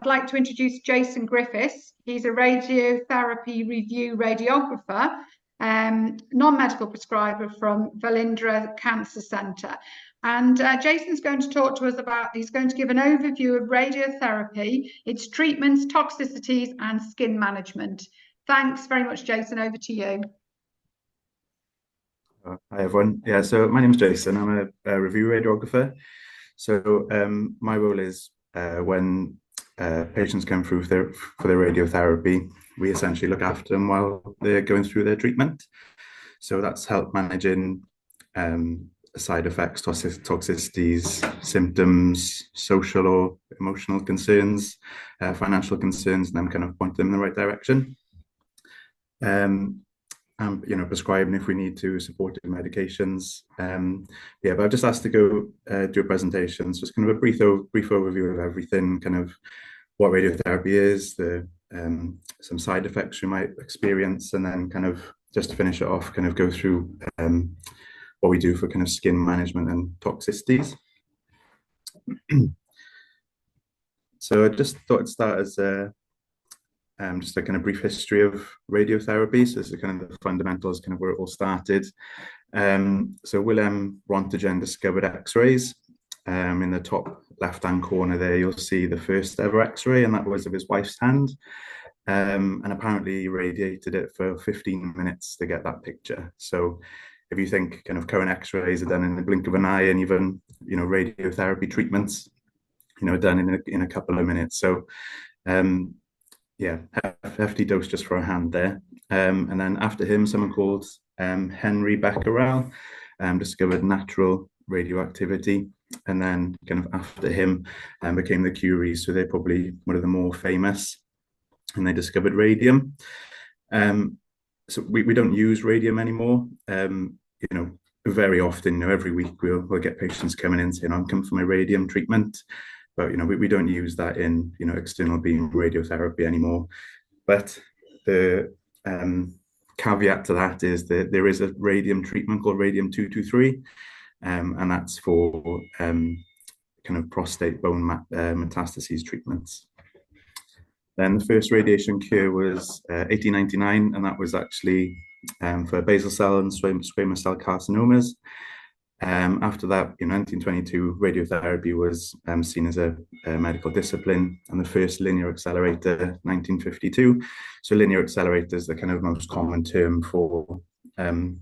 like to introduce Jason Griffiths. He's a radiotherapy review radiographer, non-medical prescriber from Velindre Cancer Centre. And Jason's going to talk to us about, he's going to give an overview of radiotherapy, its treatments, toxicities, and skin management. Thanks very much, Jason. Over to you. Hi, everyone. Yeah, so my name is Jason. I'm a review radiographer. So my role is when patients come through for their radiotherapy, we essentially look after them while they're going through their treatment. So that's help managing side effects, toxicities, symptoms, social or emotional concerns, financial concerns, and then kind of point them in the right direction. And prescribing if we need to, supportive medications. Yeah, but I've just asked to go do a presentation. So it's kind of a brief overview of everything, kind of what radiotherapy is, some side effects you might experience, and then kind of just to finish it off, kind of go through what we do for kind of skin management and toxicities. So I just thought I'd start as just a kind of brief history of radiotherapy. So this is kind of the fundamentals, kind of where it all started. So Willem Röntgen discovered X-rays. In the top left-hand corner there, you'll see the first ever X-ray, and that was of his wife's hand. And apparently he radiated it for 15 minutes to get that picture. So if you think kind of current X-rays are done in the blink of an eye, and even, radiotherapy treatments, done in a couple of minutes. So, yeah, hefty dose just for a hand there. And then after him, someone called Henry Becquerel discovered natural radioactivity. And then kind of after him became the Curies. So they're probably one of the more famous, and they discovered radium. So we don't use radium anymore. Very often, every week we'll get patients coming in saying, I'm coming for my radium treatment. But we don't use that in external beam radiotherapy anymore. But the caveat to that is that there is a radium treatment called radium-223, and that's for kind of prostate bone metastases treatments. Then the first radiation cure was 1899, and that was actually for basal cell and squamous cell carcinomas. After that, in 1922, radiotherapy was seen as a medical discipline, and the first linear accelerator, 1952. So linear accelerator is the kind of most common term for current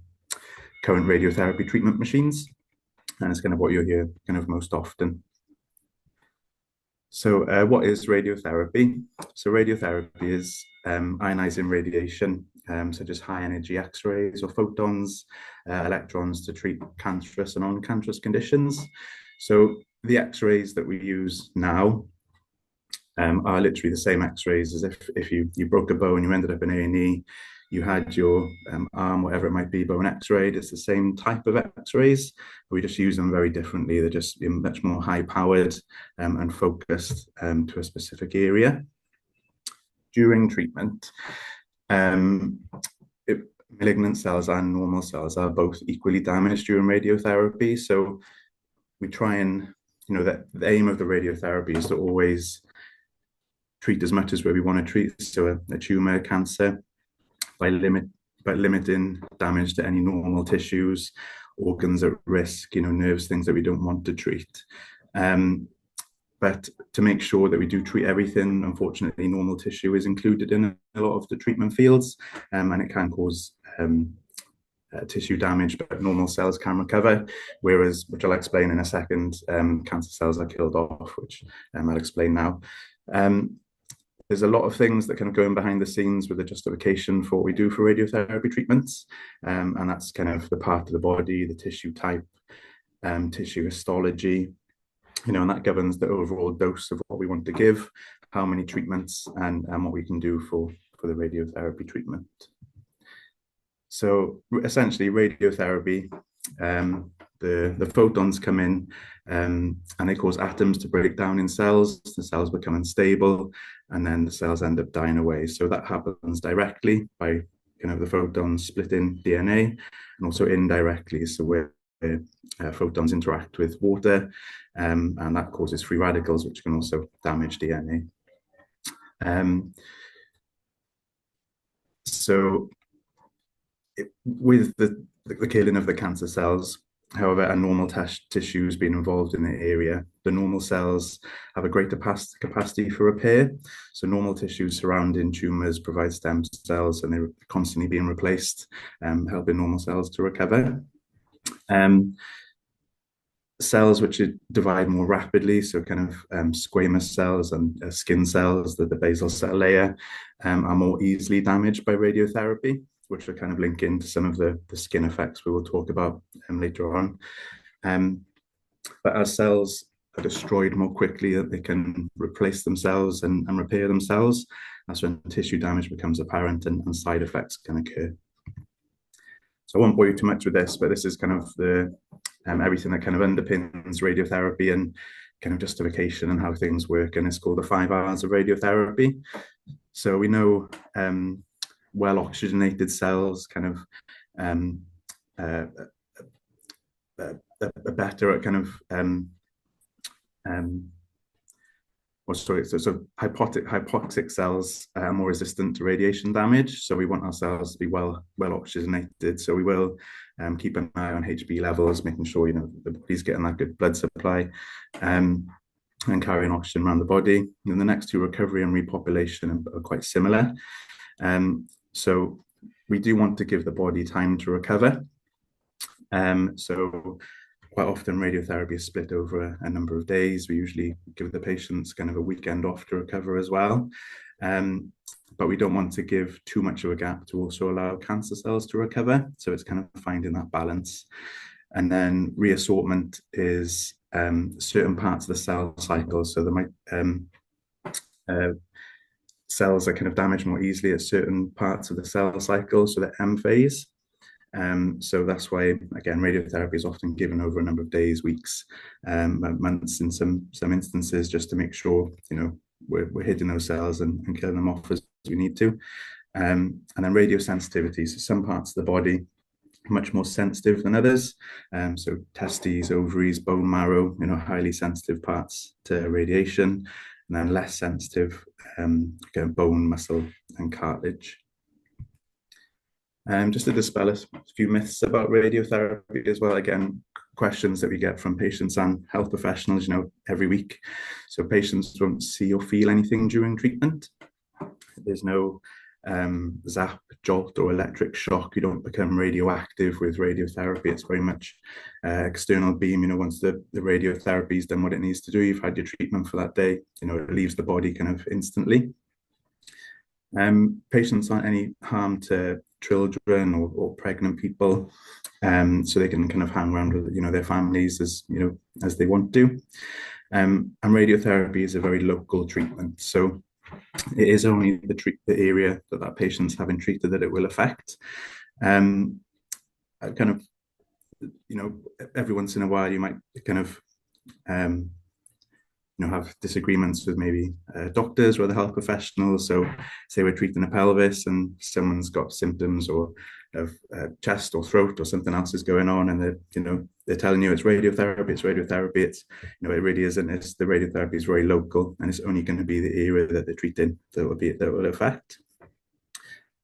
radiotherapy treatment machines, and it's kind of what you'll hear kind of most often. So what is radiotherapy? So radiotherapy is ionizing radiation, such as high energy X-rays or photons, electrons to treat cancerous and non-cancerous conditions. So the X-rays that we use now are literally the same X-rays as if you broke a bone, you ended up in A&E, you had your arm, whatever it might be, bone X-rayed. It's the same type of X-rays. We just use them very differently. They're just much more high-powered and focused to a specific area. During treatment, malignant cells and normal cells are both equally damaged during radiotherapy. So we try and, the aim of the radiotherapy is to always treat as much as where we want to treat. So a tumor, cancer, by limiting damage to any normal tissues, organs at risk, nerves, things that we don't want to treat. But to make sure that we do treat everything, unfortunately, normal tissue is included in a lot of the treatment fields, and it can cause tissue damage, but normal cells can recover, whereas, which I'll explain in a second, cancer cells are killed off, which I'll explain now. There's a lot of things that kind of go in behind the scenes with the justification for what we do for radiotherapy treatments, and that's kind of the part of the body, the tissue type, tissue histology, and that governs the overall dose of what we want to give, how many treatments, and what we can do for the radiotherapy treatment. So essentially, radiotherapy, the photons come in and they cause atoms to break down in cells. The cells become unstable, and then the cells end up dying away. So that happens directly by kind of the photons splitting DNA, and also indirectly, so where photons interact with water, and that causes free radicals, which can also damage DNA. So with the killing of the cancer cells, however, a normal tissue has been involved in the area. The normal cells have a greater capacity for repair. So normal tissues surrounding tumours provide stem cells, and they're constantly being replaced, helping normal cells to recover. Cells which divide more rapidly, so kind of squamous cells and skin cells, the basal cell layer, are more easily damaged by radiotherapy, which will kind of link into some of the skin effects we will talk about later on. But as cells are destroyed more quickly, they can replace themselves and repair themselves. That's when tissue damage becomes apparent and side effects can occur. So I won't bore you too much with this, but this is kind of the everything that kind of underpins radiotherapy and kind of justification and how things work. And it's called the 5 hours of radiotherapy. So we know well oxygenated cells kind of are better at kind of hypoxic cells are more resistant to radiation damage. So we want our cells to be well oxygenated. So we will keep an eye on HB levels, making sure the body's getting that good blood supply, and carrying oxygen around the body. And the next two, recovery and repopulation, are quite similar. So we do want to give the body time to recover. So quite often radiotherapy is split over a number of days. We usually give the patients kind of a weekend off to recover as well. But we don't want to give too much of a gap to also allow cancer cells to recover. So it's kind of finding that balance. And then reassortment is certain parts of the cell cycle. So there might cells are kind of damaged more easily at certain parts of the cell cycle, so the M phase. So that's why, again, radiotherapy is often given over a number of days, weeks, months in some instances, just to make sure we're hitting those cells and killing them off as we need to. And then radiosensitivity, so some parts of the body are much more sensitive than others. So testes, ovaries, bone marrow, highly sensitive parts to radiation, and then less sensitive, again, bone, muscle, and cartilage. Just to dispel a few myths about radiotherapy as well. Again, questions that we get from patients and health professionals, every week. So patients don't see or feel anything during treatment. There's no zap, jolt, or electric shock. You don't become radioactive with radiotherapy. It's very much external beam. Once the radiotherapy's done what it needs to do, you've had your treatment for that day. It leaves the body kind of instantly. Patients aren't any harm to children or pregnant people, so they can kind of hang around with their families as they want to. And radiotherapy is a very local treatment, so it is only the area that patient's having treated that it will affect. Kind of every once in a while you might kind of have disagreements with maybe doctors or other health professionals. So say we're treating a pelvis and someone's got symptoms or of chest or throat or something else is going on, and they're telling you it's radiotherapy. It's it really isn't. The radiotherapy is very local, and it's only going to be the area that they're treating that will affect.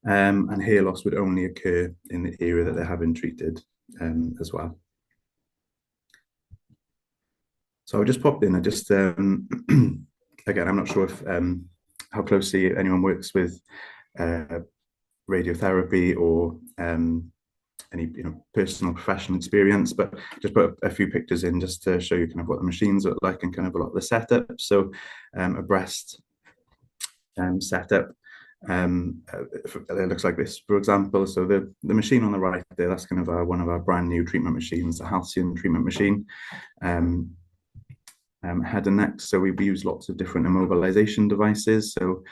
And hair loss would only occur in the area that they're having treated as well. So I just popped in. I just again, I'm not sure if how closely anyone works with radiotherapy or any personal professional experience, but just put a few pictures in just to show you kind of what the machines look like and kind of a lot of the setup. So a breast setup. It looks like this, for example. So the machine on the right there, that's kind of one of our brand new treatment machines, the halcyon treatment machine. Head and neck, so we use lots of different immobilization devices. So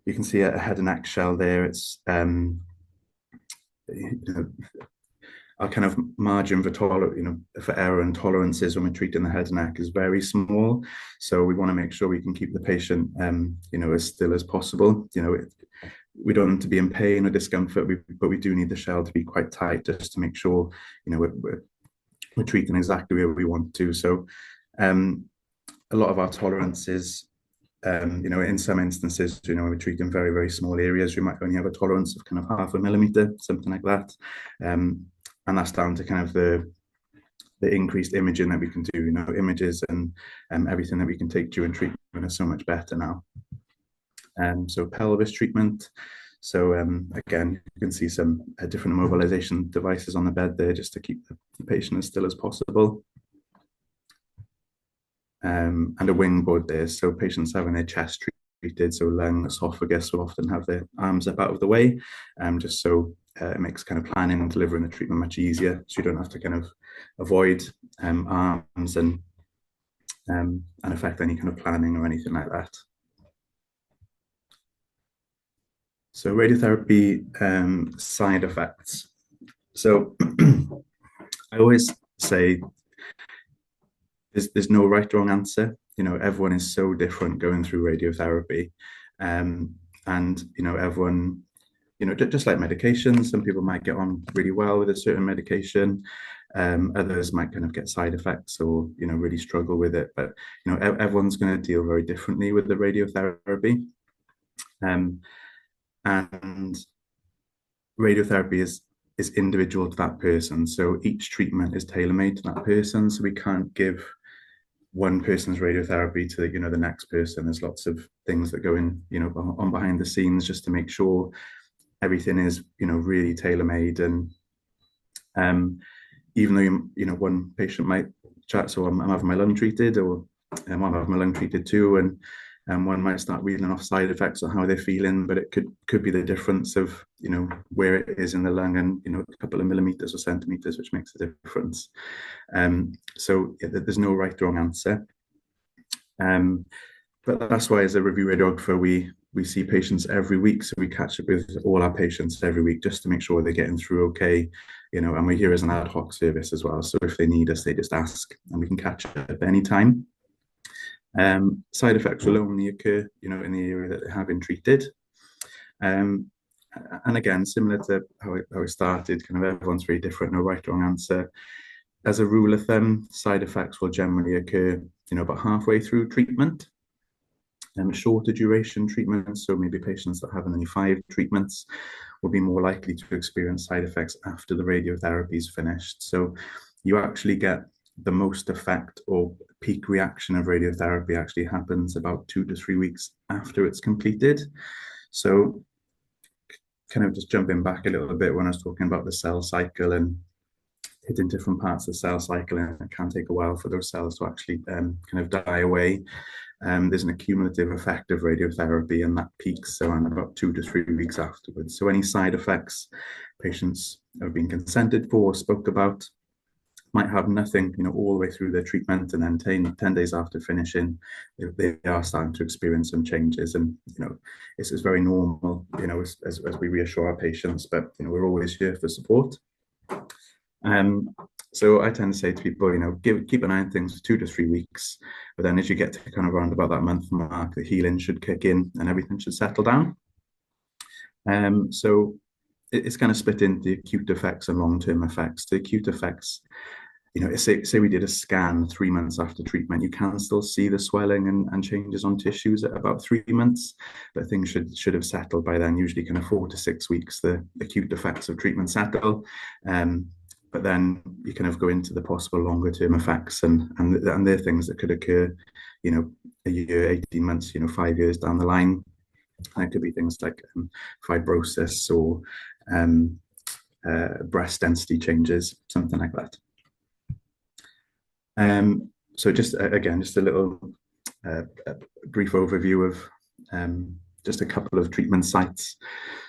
you can see a head and neck shell there. It's our kind of margin for error and tolerances when we're treating the head and neck is very small. So we want to make sure we can keep the patient as still as possible. We don't want to be in pain or discomfort, but we do need the shell to be quite tight just to make sure we're treating exactly where we want to. So a lot of our tolerances in some instances, when we treat in very, very small areas, we might only have a tolerance of kind of 0.5 millimeter, something like that. And that's down to kind of the increased imaging that we can do. Images and everything that we can take during treatment is so much better now. So pelvis treatment. So again, you can see some different immobilization devices on the bed there, just to keep the patient as still as possible. And a wing board there, so patients having their chest treated, so lung, esophagus, will often have their arms up out of the way, just so it makes kind of planning and delivering the treatment much easier, so you don't have to kind of avoid arms and affect any kind of planning or anything like that. So radiotherapy side effects. So I always say there's no right or wrong answer. Everyone is so different going through radiotherapy, and everyone, just like medication, some people might get on really well with a certain medication, others might kind of get side effects or really struggle with it. But everyone's going to deal very differently with the radiotherapy, and radiotherapy is individual to that person. So each treatment is tailor-made to that person. So we can't give one person's radiotherapy to the next person. There's lots of things that go in on behind the scenes just to make sure everything is really tailor-made. And even though one patient might chat, so I'm having my lung treated, or I'm having my lung treated too, and one might start reading off side effects or how they're feeling, but it could be the difference of where it is in the lung, and a couple of millimeters or centimeters, which makes a difference. So there's no right or wrong answer. But that's why, as a review radiographer, we see patients every week, so we catch up with all our patients every week just to make sure they're getting through okay, and we're here as an ad hoc service as well. So if they need us, they just ask, and we can catch up at any time. Side effects will only occur, in the area that they have been treated. And again, similar to how it started, kind of everyone's very different, no right or wrong answer. As a rule of thumb, side effects will generally occur, about halfway through treatment. Shorter duration treatments, so maybe patients that have only 5 treatments, will be more likely to experience side effects after the radiotherapy is finished. So you actually get the most effect, or peak reaction of radiotherapy actually happens about 2 to 3 weeks after it's completed. So kind of just jumping back a little bit when I was talking about the cell cycle and hitting different parts of the cell cycle, and it can take a while for those cells to actually kind of die away. There's an accumulative effect of radiotherapy, and that peaks around about 2 to 3 weeks afterwards. So any side effects patients have been consented for, spoke about, might have nothing, all the way through their treatment, and then 10 days after finishing, they are starting to experience some changes. And, this is very normal, as we reassure our patients, but, we're always here for support. So I tend to say to people, keep an eye on things for 2 to 3 weeks, but then as you get to kind of around about that month mark, the healing should kick in and everything should settle down. So it's kind of split into acute effects and long-term effects. The acute effects, say we did a scan 3 months after treatment, you can still see the swelling and changes on tissues at about 3 months, but things should have settled by then. Usually kind of 4 to 6 weeks, the acute effects of treatment settle. But then you kind of go into the possible longer term effects, and they're things that could occur, a year, 18 months, 5 years down the line. And it could be things like fibrosis or breast density changes, something like that. So just again, just a little brief overview of just a couple of treatment sites.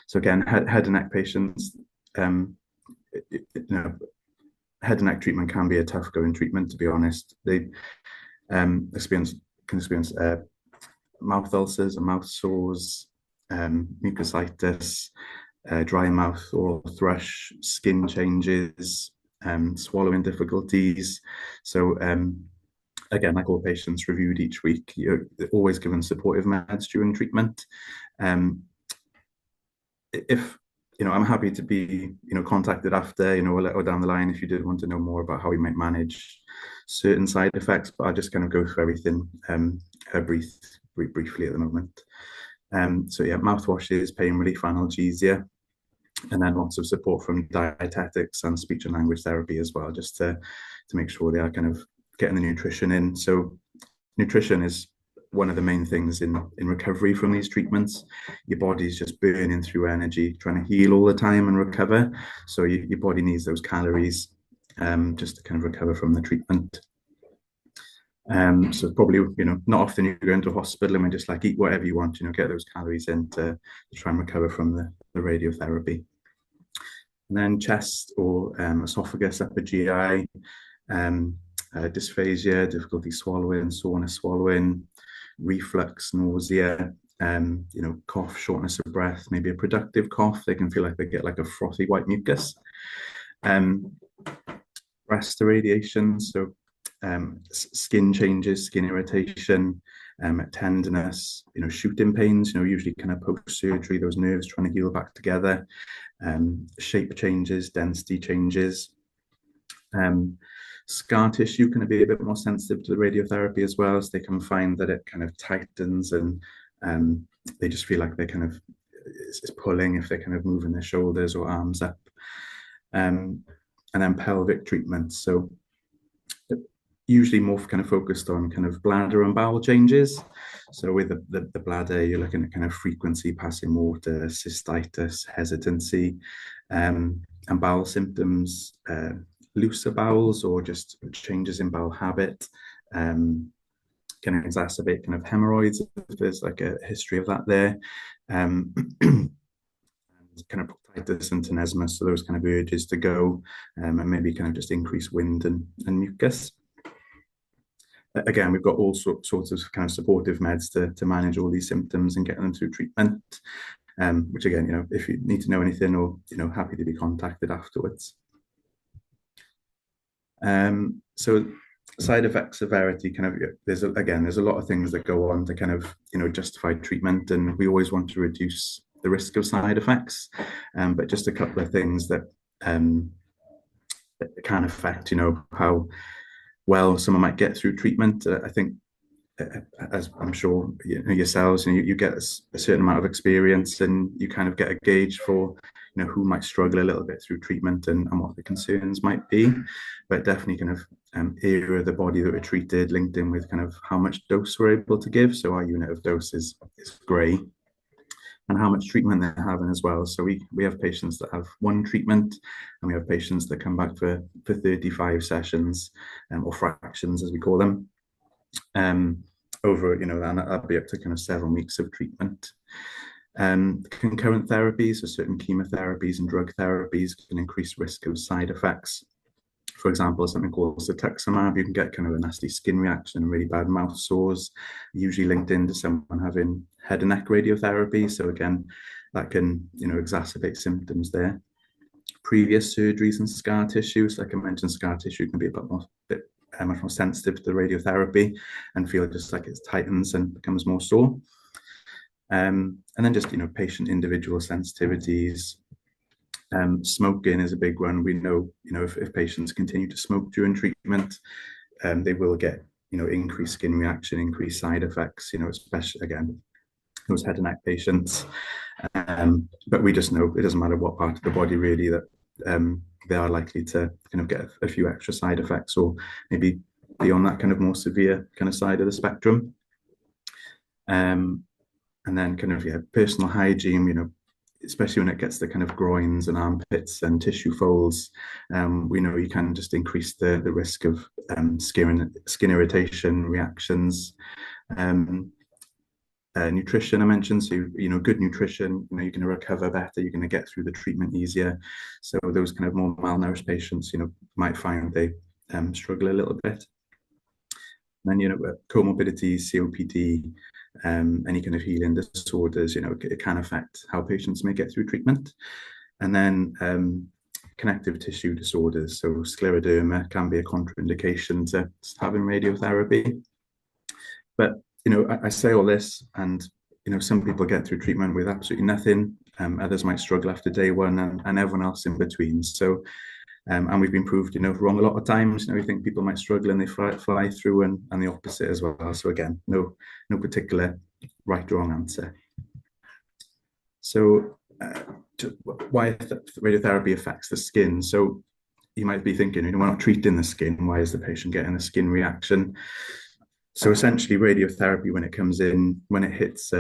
So again, head and neck patients, head and neck treatment can be a tough going treatment, to be honest. They can experience mouth ulcers and mouth sores, mucositis, dry mouth, oral thrush, skin changes, swallowing difficulties. So again, like all patients reviewed each week, you're always given supportive meds during treatment. If I'm happy to be contacted after, or down the line, if you did want to know more about how we might manage certain side effects, but I'll just kind of go through everything brief briefly at the moment. So yeah, mouthwashes, pain relief, analgesia, and then lots of support from dietetics and speech and language therapy as well, just to make sure they are kind of getting the nutrition in. So nutrition is one of the main things in recovery from these treatments. Your body's just burning through energy, trying to heal all the time and recover. So your body needs those calories just to kind of recover from the treatment. So probably, not often you go into a hospital and just like eat whatever you want, get those calories in to try and recover from the radiotherapy. And then chest or esophagus, upper GI, dysphagia, difficulty swallowing, soreness swallowing, reflux, nausea, cough, shortness of breath, maybe a productive cough. They can feel like they get like a frothy white mucus. Breast irradiation, so skin changes, skin irritation, tenderness, shooting pains, usually kind of post-surgery, those nerves trying to heal back together, shape changes, density changes. Scar tissue can be a bit more sensitive to the radiotherapy as well, so they can find that it kind of tightens and they just feel like they kind of, it's pulling if they're kind of moving their shoulders or arms up. And then pelvic treatments, so usually more kind of focused on kind of bladder and bowel changes. So with the bladder, you're looking at kind of frequency, passing water, cystitis, hesitancy, and bowel symptoms, looser bowels or just changes in bowel habit, can exacerbate kind of hemorrhoids if there's like a history of that there. Kind of proctitis and tenesmus, so those kind of urges to go, and maybe kind of just increase wind and mucus. Again, we've got all sorts of kind of supportive meds to manage all these symptoms and get them through treatment, which again, if you need to know anything or, happy to be contacted afterwards. So side effect severity, kind of, there's a lot of things that go on to kind of, justify treatment, and we always want to reduce the risk of side effects, but just a couple of things that can affect, how well someone might get through treatment. I think, as I'm sure yourselves, you get a certain amount of experience, and you kind of get a gauge for, who might struggle a little bit through treatment and what the concerns might be. But definitely kind of area of the body that we're treated linked in with kind of how much dose we're able to give. So our unit of dose is grey, and how much treatment they're having as well. So we have patients that have one treatment, and we have patients that come back for 35 sessions, or fractions as we call them, over, and that'll be up to kind of 7 weeks of treatment. Concurrent therapies, so certain chemotherapies and drug therapies can increase risk of side effects. For example, something called cetuximab, you can get kind of a nasty skin reaction and really bad mouth sores, usually linked into someone having head and neck radiotherapy. So again, that can, exacerbate symptoms there. Previous surgeries and scar tissue, so like I mentioned, scar tissue can be much more sensitive to the radiotherapy and feel just like it tightens and becomes more sore. And then just, patient individual sensitivities. Smoking is a big one. We know, if patients continue to smoke during treatment, they will get, increased skin reaction, increased side effects, especially, again, those head and neck patients. But we just know it doesn't matter what part of the body really that they are likely to kind of get a few extra side effects, or maybe beyond that kind of more severe kind of side of the spectrum. And then kind of, personal hygiene, especially when it gets to kind of groins and armpits and tissue folds, we know you can just increase the risk of skin irritation reactions. Nutrition I mentioned, so good nutrition, you're going to recover better, you're going to get through the treatment easier. So those kind of more malnourished patients, might find they struggle a little bit. And then, comorbidities, COPD, any kind of healing disorders, it can affect how patients may get through treatment. And then connective tissue disorders, so scleroderma can be a contraindication to having radiotherapy. But, I say all this, and, some people get through treatment with absolutely nothing. Others might struggle after day one, and everyone else in between. So, and we've been proved, wrong a lot of times. We think people might struggle and they fly through, and the opposite as well. So again, no particular right or wrong answer. So why radiotherapy affects the skin? So you might be thinking, we're not treating the skin. Why is the patient getting a skin reaction? So essentially, radiotherapy, when it comes in, when it hits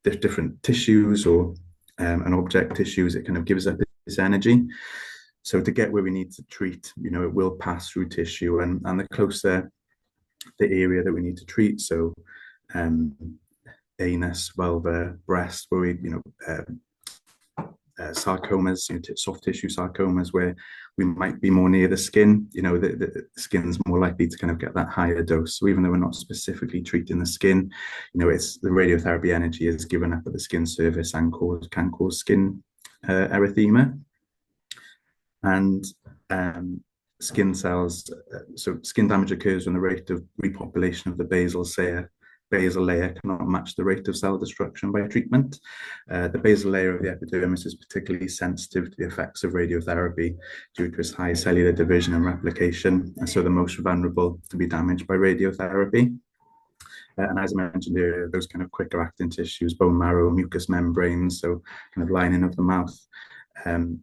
different tissues or an object tissues, it kind of gives up its energy. So to get where we need to treat, it will pass through tissue, and the closer the area that we need to treat, so anus, vulva, breast, where we, sarcomas, soft tissue sarcomas, where we might be more near the skin, the skin's more likely to kind of get that higher dose. So even though we're not specifically treating the skin, it's the radiotherapy energy is given up at the skin surface and can cause skin erythema. And skin cells, so skin damage occurs when the rate of repopulation of the basal layer cannot match the rate of cell destruction by treatment. The basal layer of the epidermis is particularly sensitive to the effects of radiotherapy due to its high cellular division and replication, and so the most vulnerable to be damaged by radiotherapy. And as I mentioned earlier, those kind of quicker acting tissues, bone marrow, mucous membranes, so kind of lining of the mouth,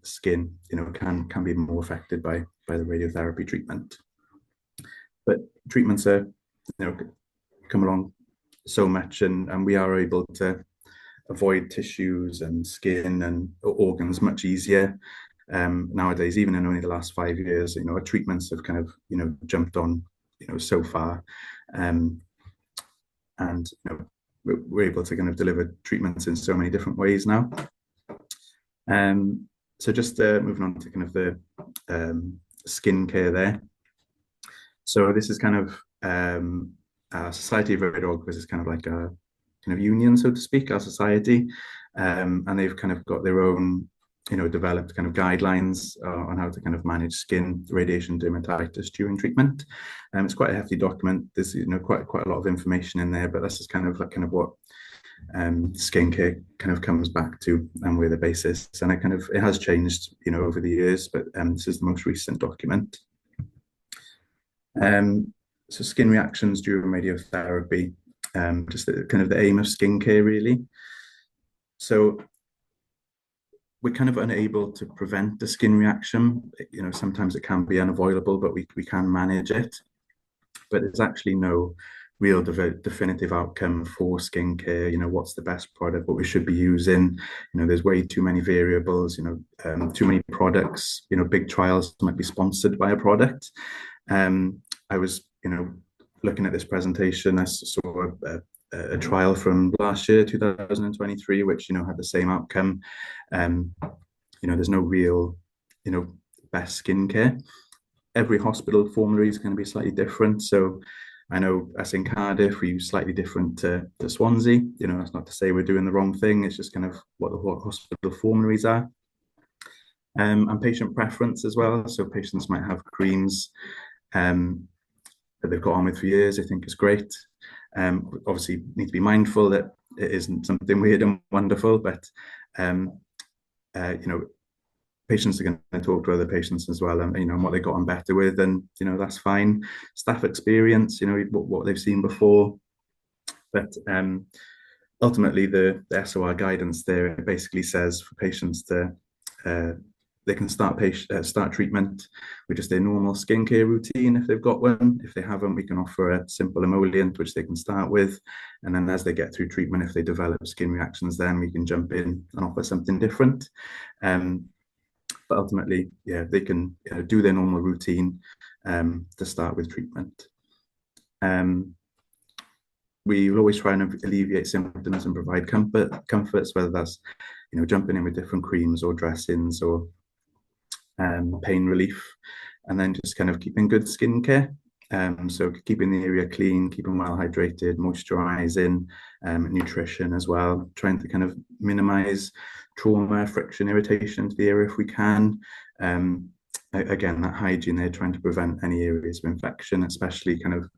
skin, can be more affected by the radiotherapy treatment. But treatments are, come along so much, and we are able to avoid tissues and skin and organs much easier nowadays. Even in only the last 5 years, our treatments have kind of jumped on so far, and we're able to kind of deliver treatments in so many different ways now. So just moving on to kind of the skincare there. So this is kind of Society of Radiographers is kind of like a kind of union, so to speak, our society, and they've kind of got their own, developed kind of guidelines on how to kind of manage skin radiation dermatitis during treatment. It's quite a hefty document. There's quite a lot of information in there, but this is kind of what skincare kind of comes back to, and where the basis, and it has changed over the years, but this is the most recent document. So skin reactions during radiotherapy, just kind of the aim of skincare, really. So we're kind of unable to prevent the skin reaction. Sometimes it can be unavoidable, but we can manage it. But there's actually no real definitive outcome for skincare. What's the best product, what we should be using. There's way too many variables, too many products. Big trials might be sponsored by a product. I was, looking at this presentation, I saw a trial from last year, 2023, which, had the same outcome. There's no real, best skincare. Every hospital formulary is going to be slightly different. So I know us in Cardiff, we use slightly different to Swansea. That's not to say we're doing the wrong thing. It's just kind of what the hospital formularies are. And patient preference as well. So patients might have creams that they've got on with for years. I think is great. Obviously, need to be mindful that it isn't something weird and wonderful, but patients are going to talk to other patients as well, and what they got on better with, and that's fine. Staff experience, what they've seen before, but ultimately the SOR guidance there, it basically says for patients to they can start treatment with just their normal skincare routine if they've got one. If they haven't, we can offer a simple emollient which they can start with, and then as they get through treatment, if they develop skin reactions, then we can jump in and offer something different. But ultimately, yeah, they can do their normal routine to start with treatment. We will always try and alleviate symptoms and provide comforts, whether that's jumping in with different creams or dressings or pain relief, and then just kind of keeping good skincare. So keeping the area clean, keeping well hydrated, moisturizing, nutrition as well, trying to kind of minimize trauma, friction, irritation to the area if we can. Again, that hygiene there, trying to prevent any areas of infection, especially kind of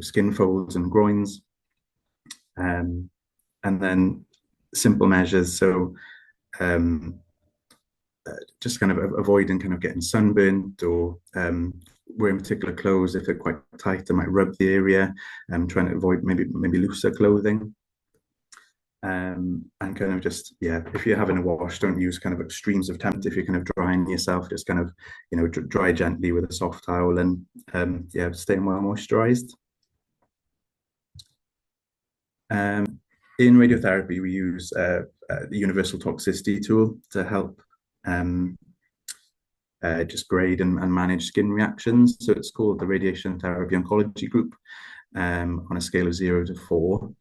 skin folds and groins. And then simple measures. So just kind of avoiding kind of getting sunburnt or wearing particular clothes. If they're quite tight, I might rub the area. Trying to avoid maybe looser clothing. And kind of just, yeah, if you're having a wash, don't use kind of extremes of temperature. If you're kind of drying yourself, just kind of, dry gently with a soft towel, and yeah, staying well moisturized. In radiotherapy, we use the universal toxicity tool to help just grade and manage skin reactions. So it's called the Radiation Therapy Oncology Group, on a scale of 0 to 4.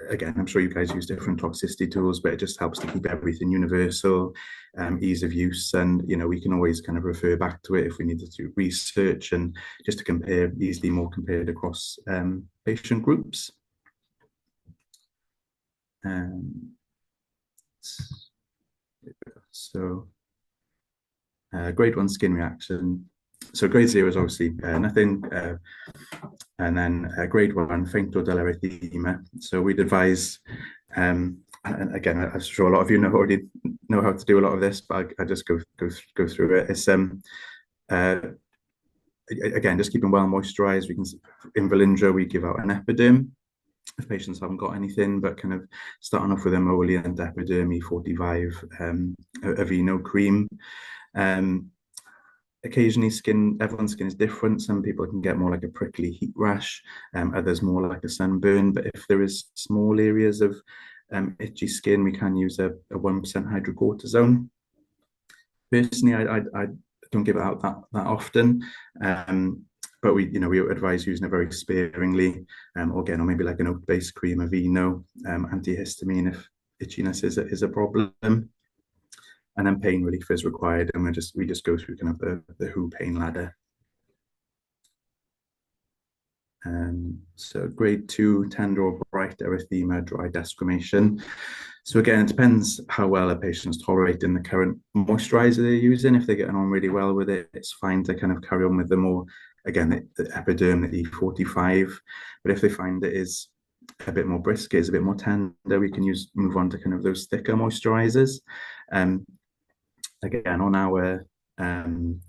Again, I'm sure you guys use different toxicity tools, but it just helps to keep everything universal, ease of use, and we can always kind of refer back to it if we needed to research, and just to compare easily more compared across patient groups. So grade 1 skin reaction. So grade 0 is obviously nothing, and then grade 1 faint or dull erythema. So we'd advise, and again, I'm sure a lot of you already know how to do a lot of this, but I just go through it. It's again, just keeping well moisturized. We can, in Velindre, we give out an epiderm if patients haven't got anything, but kind of starting off with emollient epiderm E45, Aveeno cream. Occasionally everyone's skin is different. Some people can get more like a prickly heat rash, others more like a sunburn. But if there is small areas of itchy skin, we can use a 1% hydrocortisone. Personally, I don't give it out that often, but we advise using it very sparingly, or again, or maybe like an oat-based cream, Aveeno, antihistamine if itchiness is a problem. And then pain relief is required, and we just go through kind of the WHO pain ladder. So grade 2, tender or bright erythema, dry desquamation. So again, it depends how well a patient's tolerating the current moisturizer they're using. If they're getting on really well with it, it's fine to kind of carry on with the more, again, the epiderm, the E45. But if they find it is a bit more brisk, it's a bit more tender, we can move on to kind of those thicker moisturizers. Again, on our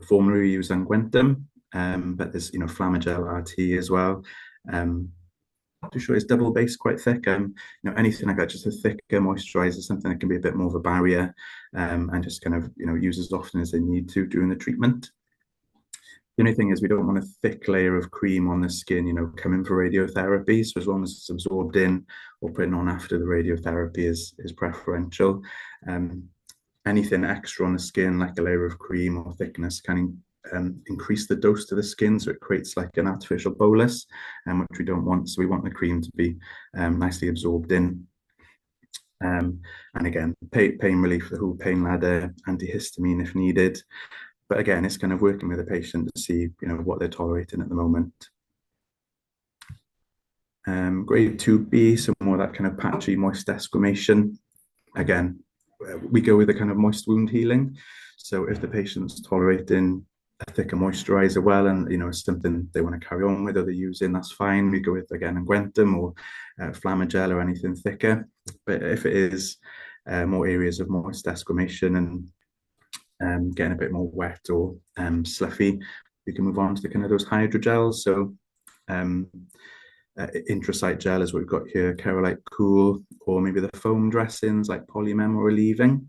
formulary, we use unguentum, but there's Flamagel RT as well. To show it's double base, quite thick. Anything like that, just a thicker moisturizer, something that can be a bit more of a barrier, and just kind of use as often as they need to during the treatment. The only thing is we don't want a thick layer of cream on the skin, coming for radiotherapy. So as long as it's absorbed in or putting on after the radiotherapy is preferential. Anything extra on the skin, like a layer of cream or thickness, can increase the dose to the skin, so it creates like an artificial bolus, which we don't want. So we want the cream to be nicely absorbed in. And again, pain relief, the whole pain ladder, antihistamine if needed. But again, it's kind of working with the patient to see what they're tolerating at the moment. Grade 2B, so more that kind of patchy moist desquamation. Again, we go with a kind of moist wound healing. So if the patient's tolerating a thicker moisturizer well, and it's something they want to carry on with or they're using, that's fine. We go with, again, unguentum or Flamagel or anything thicker. But if it is more areas of moist desquamation and getting a bit more wet or sloughy, we can move on to the kind of those hydrogels. So intrasite gel is what we've got here, Kerolite Cool, or maybe the foam dressings like Polymem or Relieving.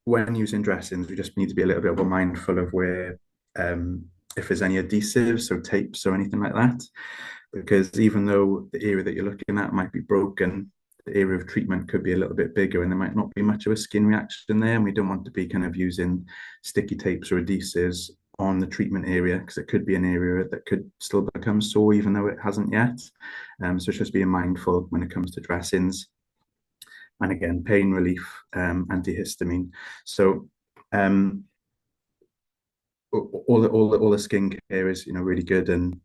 When using dressings, we just need to be a little bit more mindful of where, if there's any adhesives, so tapes or anything like that, because even though the area that you're looking at might be broken, the area of treatment could be a little bit bigger and there might not be much of a skin reaction there. And we don't want to be kind of using sticky tapes or adhesives on the treatment area, because it could be an area that could still become sore even though it hasn't yet. So it's just being mindful when it comes to dressings. And again, pain relief, antihistamine. So all the skincare is really good, and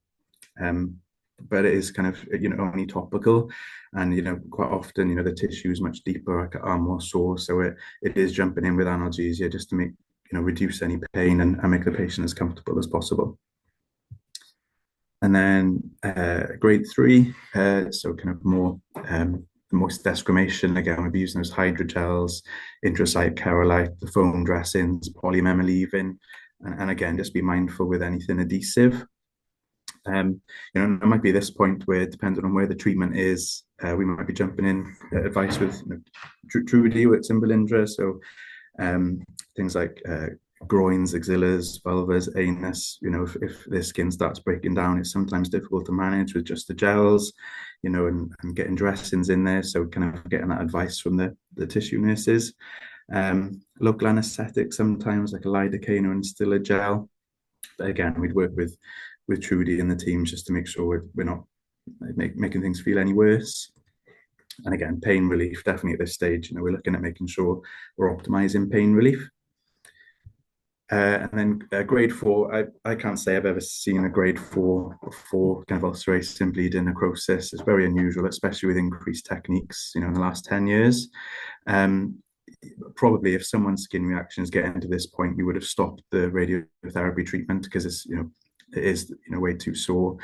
but it is kind of only topical, and quite often the tissue is much deeper, are more sore, so it is jumping in with analgesia just to make reduce any pain and make the patient as comfortable as possible. And then grade 3, so kind of more moist desquamation, again, we'll be using those hydrogels, intrasite kerolite, the foam dressings, polymemylevin, and again, just be mindful with anything adhesive. You know, there might be this point where, depending on where the treatment is, we might be jumping in advice with Trudy with Velindre. So things like groins, axillas, vulvas, anus. You know, if their skin starts breaking down, it's sometimes difficult to manage with just the gels, you know, and getting dressings in there. So kind of getting that advice from the tissue nurses. Local anesthetic sometimes, like a lidocaine or instiller gel. But again, we'd work with Trudy and the teams just to make sure we're not making things feel any worse. And again, pain relief, definitely at this stage, you know, we're looking at making sure we're optimizing pain relief. And then grade 4, I can't say I've ever seen a grade 4 kind of ulceration bleeding necrosis. It's very unusual, especially with increased techniques, you know, in the last 10 years. Probably if someone's skin reaction is getting to this point, we would have stopped the radiotherapy treatment because it's, you know, it is, you know, way too sore.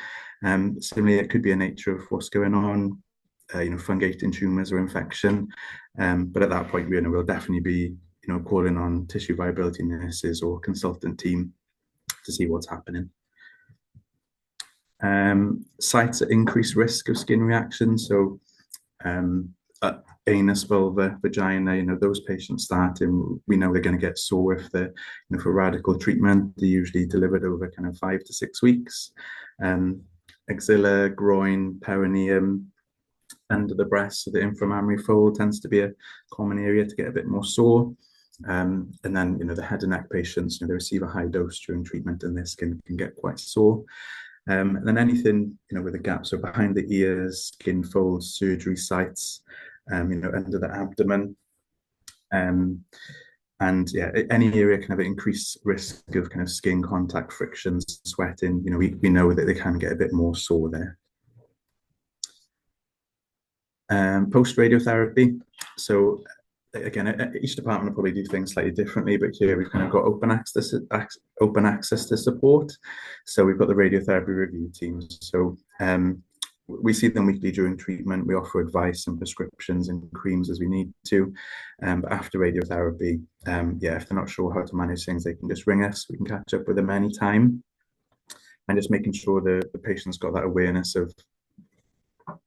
Similarly, it could be a nature of what's going on, you know, fungating tumors or infection. But at that point, you know, we'll definitely be, you know, calling on tissue viability nurses or consultant team to see what's happening. Sites at increased risk of skin reaction. So anus, vulva, vagina, you know, those patients starting, we know they're going to get sore if they're, you know, for radical treatment, they're usually delivered over kind of 5 to 6 weeks. Axilla, groin, perineum, under the breast, so the inframammary fold tends to be a common area to get a bit more sore. And then, you know, the head and neck patients, you know, they receive a high dose during treatment and their skin can get quite sore. And then anything, you know, with a gap, so behind the ears, skin folds, surgery sites, you know, under the abdomen. And yeah, any area kind of increased risk of kind of skin contact, frictions, sweating, you know, we know that they can get a bit more sore there. Post radiotherapy. So again, each department will probably do things slightly differently, but here we've kind of got open access to support. So we've got the radiotherapy review teams. So we see them weekly during treatment. We offer advice and prescriptions and creams as we need to. But after radiotherapy, yeah, if they're not sure how to manage things, they can just ring us. We can catch up with them anytime. And just making sure the patient's got that awareness of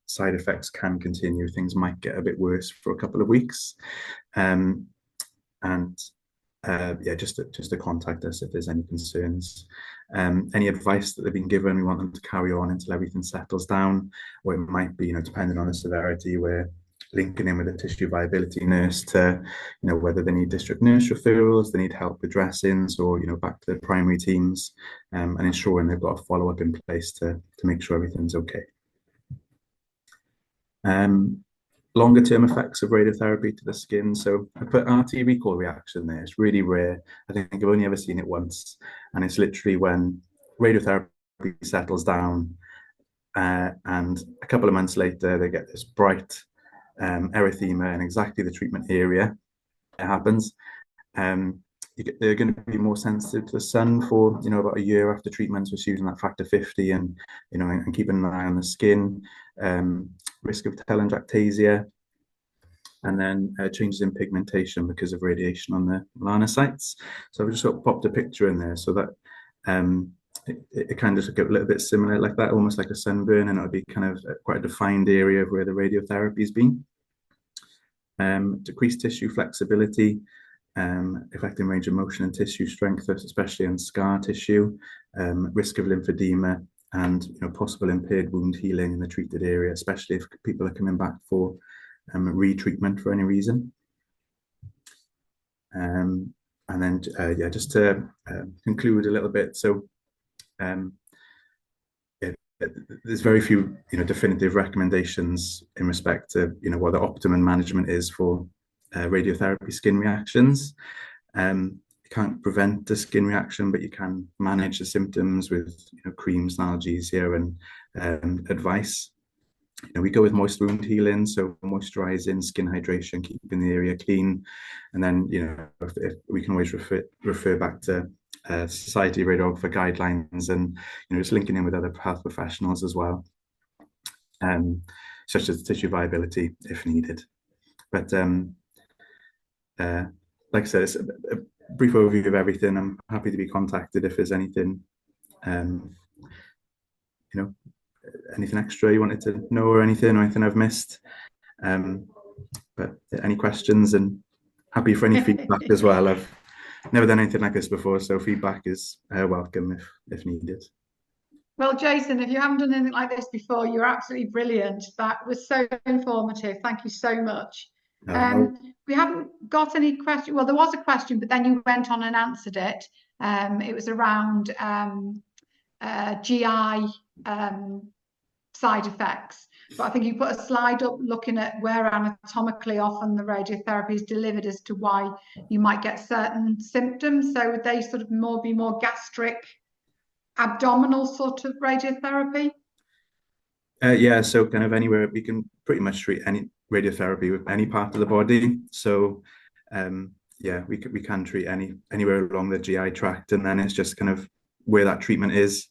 side effects can continue. Things might get a bit worse for a couple of weeks. Yeah, just to contact us if there's any concerns. Any advice that they've been given, we want them to carry on until everything settles down, or it might be, you know, depending on the severity, we're linking in with a tissue viability nurse to, you know, whether they need district nurse referrals, they need help with dressings, or, you know, back to the primary teams, and ensuring they've got a follow-up in place to make sure everything's okay. Longer term effects of radiotherapy to the skin. So I put RT recall reaction there. It's really rare. I think I've only ever seen it once. And it's literally when radiotherapy settles down and a couple of months later, they get this bright erythema in exactly the treatment area. It happens. They're going to be more sensitive to the sun for, you know, about a year after treatment, so it's using that factor 50 and, you know, and keeping an eye on the skin. Risk of telangiectasia, and then changes in pigmentation because of radiation on the melanocytes. So I've just sort of popped a picture in there so that it kind of look a little bit similar like that, almost like a sunburn, and it'll be kind of quite a defined area of where the radiotherapy has been. Decreased tissue flexibility, affecting range of motion and tissue strength, especially in scar tissue, risk of lymphedema, and, you know, possible impaired wound healing in the treated area, especially if people are coming back for retreatment for any reason. And then, yeah, just to conclude a little bit. So there's very few, you know, definitive recommendations in respect to, you know, what the optimum management is for radiotherapy skin reactions. You can't prevent the skin reaction, but you can manage the symptoms with, you know, creams, analgesia, and advice. You know, we go with moist wound healing, so moisturizing, skin hydration, keeping the area clean, and then, you know, if we can always refer back to Society of Radiographer guidelines, and, you know, just linking in with other health professionals as well. such as tissue viability if needed. But like I said, it's a brief overview of everything. I'm happy to be contacted if there's anything, anything extra you wanted to know, or anything I've missed. But any questions, and happy for any feedback as well. I've never done anything like this before, so feedback is welcome if needed. Well, Jason, if you haven't done anything like this before, you're absolutely brilliant. That was so informative. Thank you so much. We haven't got any question. Well, there was a question, but then you went on and answered it. It was around GI side effects. But I think you put a slide up looking at where anatomically often the radiotherapy is delivered as to why you might get certain symptoms. So would they sort of be more gastric, abdominal sort of radiotherapy? Yeah, so kind of anywhere, we can pretty much treat any radiotherapy with any part of the body. So yeah, we can treat anywhere along the GI tract, and then it's just kind of where that treatment is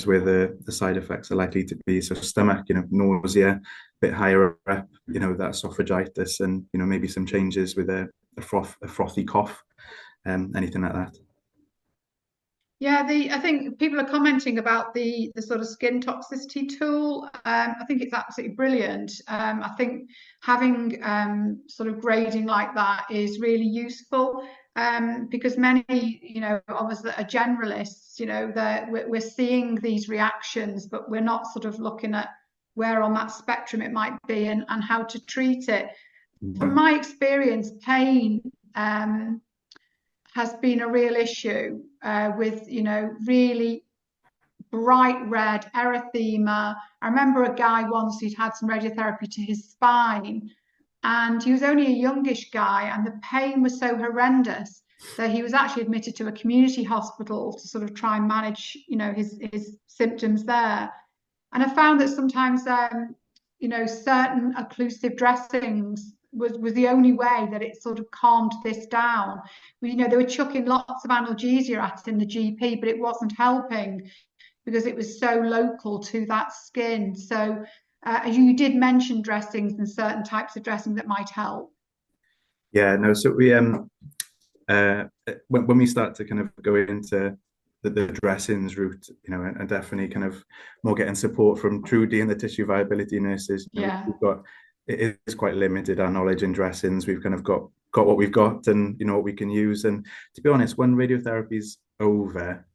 where the side effects are likely to be. So stomach, nausea, a bit higher up, that esophagitis, and maybe some changes with a frothy cough, anything like that. Yeah, I think people are commenting about the sort of skin toxicity tool. I think it's absolutely brilliant. I think having sort of grading like that is really useful, because many, of us that are generalists, we're seeing these reactions, but we're not sort of looking at where on that spectrum it might be and how to treat it. From my experience, pain has been a real issue with, really bright red erythema. I remember a guy once who'd had some radiotherapy to his spine, and he was only a youngish guy, and the pain was so horrendous that he was actually admitted to a community hospital to sort of try and manage, his symptoms there. And I found that sometimes, certain occlusive dressings was the only way that it sort of calmed this down. They were chucking lots of analgesia at it in the GP, but it wasn't helping because it was so local to that skin. So you did mention dressings and certain types of dressing that might help. Yeah, no, so we when we start to kind of go into the dressings route, and definitely kind of more getting support from Trudy and the tissue viability nurses. It is quite limited, our knowledge in dressings. We've kind of got what we've got, and what we can use. And to be honest, when radiotherapy is over,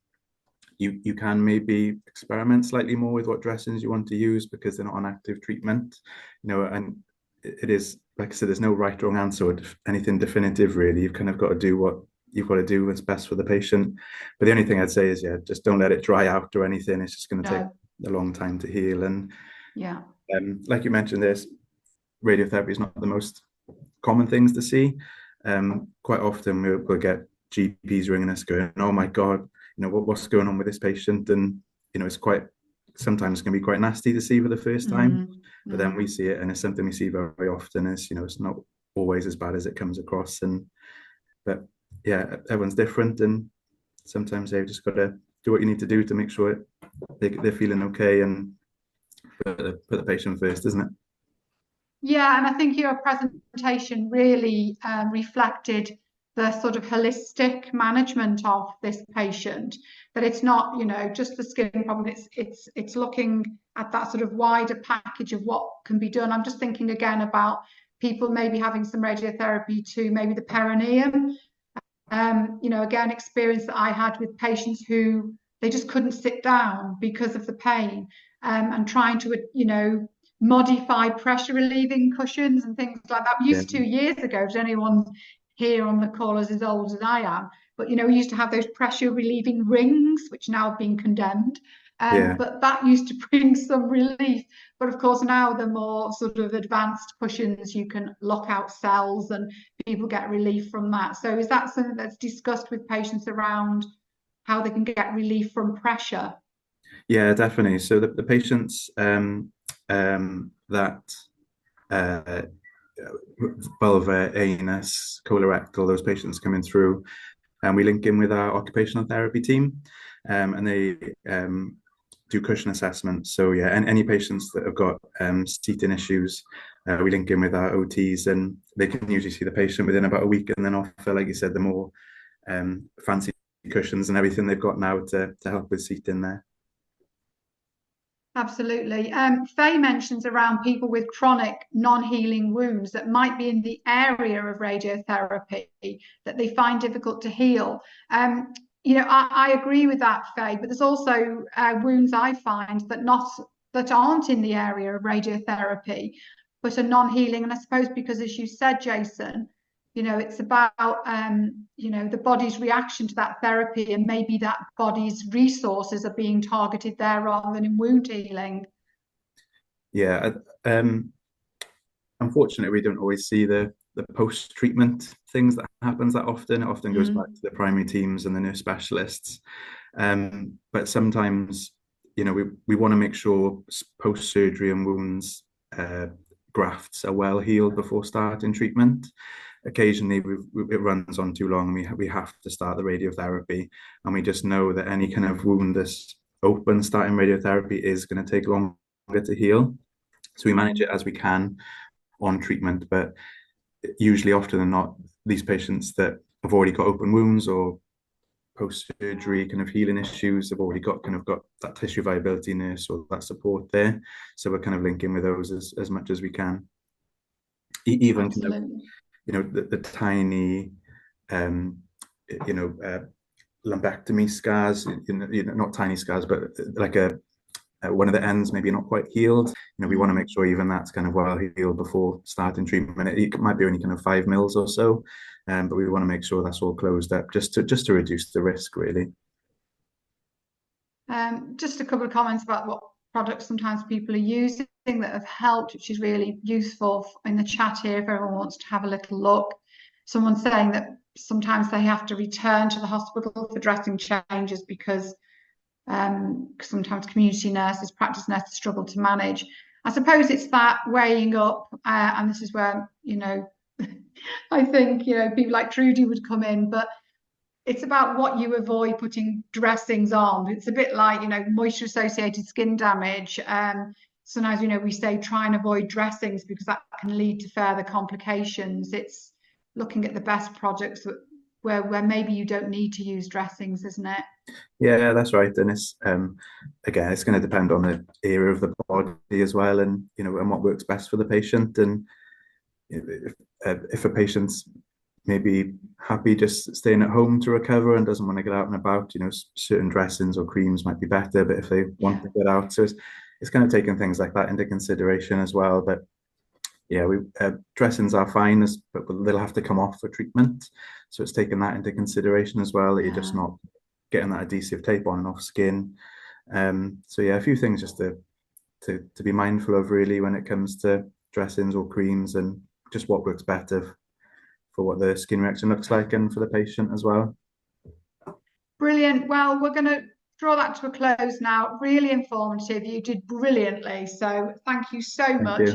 you can maybe experiment slightly more with what dressings you want to use, because they're not an active treatment, and it is, like I said, there's no right or wrong answer or anything definitive really. You've kind of got to do what you've got to do what's best for the patient. But the only thing I'd say is, just don't let it dry out or anything. It's just going to take a long time to heal. And like you mentioned, radiotherapy is not the most common things to see. Quite often we'll get GPs ringing us going, oh my God, what's going on with this patient? And, it's sometimes can be quite nasty to see for the first time, but then we see it, and it's something we see very often. Is, it's not always as bad as it comes across. But yeah, everyone's different, and sometimes they've just got to do what you need to do to make sure they're feeling okay, and put the patient first, isn't it? Yeah, and I think your presentation really reflected the sort of holistic management of this patient, that it's not, just the skin problem. It's looking at that sort of wider package of what can be done. I'm just thinking again about people maybe having some radiotherapy to maybe the perineum. Again, experience that I had with patients who they just couldn't sit down because of the pain, and trying to, modify pressure relieving cushions and things like that. We used to 2 years ago, if anyone here on the call is as old as I am, but we used to have those pressure relieving rings, which now have been condemned. But that used to bring some relief. But of course, now the more sort of advanced cushions, you can lock out cells and people get relief from that. So is that something that's discussed with patients around how they can get relief from pressure? Yeah, definitely. So the patients that vulva, anus, colorectal, those patients coming through, and we link in with our occupational therapy team, and they do cushion assessments. So yeah, and any patients that have got seating issues, we link in with our OTs, and they can usually see the patient within about a week, and then offer, like you said, the more fancy cushions and everything they've got now to help with seating there. Absolutely. Faye mentions around people with chronic non-healing wounds that might be in the area of radiotherapy that they find difficult to heal. You know, I agree with that, Faye, but there's also wounds I find that aren't in the area of radiotherapy, but are non-healing. And I suppose because, as you said, Jason, you know, it's about you know, the body's reaction to that therapy, and maybe that body's resources are being targeted there rather than in wound healing. Yeah, unfortunately, we don't always see the post-treatment things that happens that often. It often goes back to the primary teams and the nurse specialists. But sometimes, you know, we want to make sure post-surgery and wounds grafts are well healed before starting treatment. Occasionally, it runs on too long, and we have to start the radiotherapy, and we just know that any kind of wound that's open starting radiotherapy is going to take longer to heal. So we manage it as we can on treatment, but usually, often than not, these patients that have already got open wounds or post-surgery kind of healing issues have already got that tissue viability nurse or that support there. So we're kind of linking with those as much as we can. Even kind of, you know, the tiny lumpectomy scars, you know, not tiny scars, but like one of the ends maybe not quite healed. You know, we want to make sure even that's kind of well healed before starting treatment. It might be only kind of 5 mils or so, but we want to make sure that's all closed up just to reduce the risk, really. Just a couple of comments about what products sometimes people are using that have helped, which is really useful in the chat here if everyone wants to have a little look. Someone's saying that sometimes they have to return to the hospital for dressing changes because sometimes community nurses, practice nurses struggle to manage. I suppose it's that weighing up, and this is where, you know, I think, you know, people like Trudy would come in, but it's about what you avoid putting dressings on. It's a bit like, you know, moisture associated skin damage. Sometimes, you know, we say try and avoid dressings because that can lead to further complications. It's looking at the best products where maybe you don't need to use dressings, isn't it? Yeah, that's right. And it's again, it's going to depend on the area of the body as well, and you know, and what works best for the patient. And if a patient's maybe happy just staying at home to recover and doesn't want to get out and about, you know, certain dressings or creams might be better. But if they want to get out, so it's kind of taking things like that into consideration as well. But yeah, dressings are fine, but they'll have to come off for treatment. So it's taking that into consideration as well, that you're just not getting that adhesive tape on and off skin. So yeah, a few things just to be mindful of really when it comes to dressings or creams, and just what works better for what the skin reaction looks like and for the patient as well. Brilliant. Well, we're going to draw that to a close now. Really informative. You did brilliantly. So thank you so much.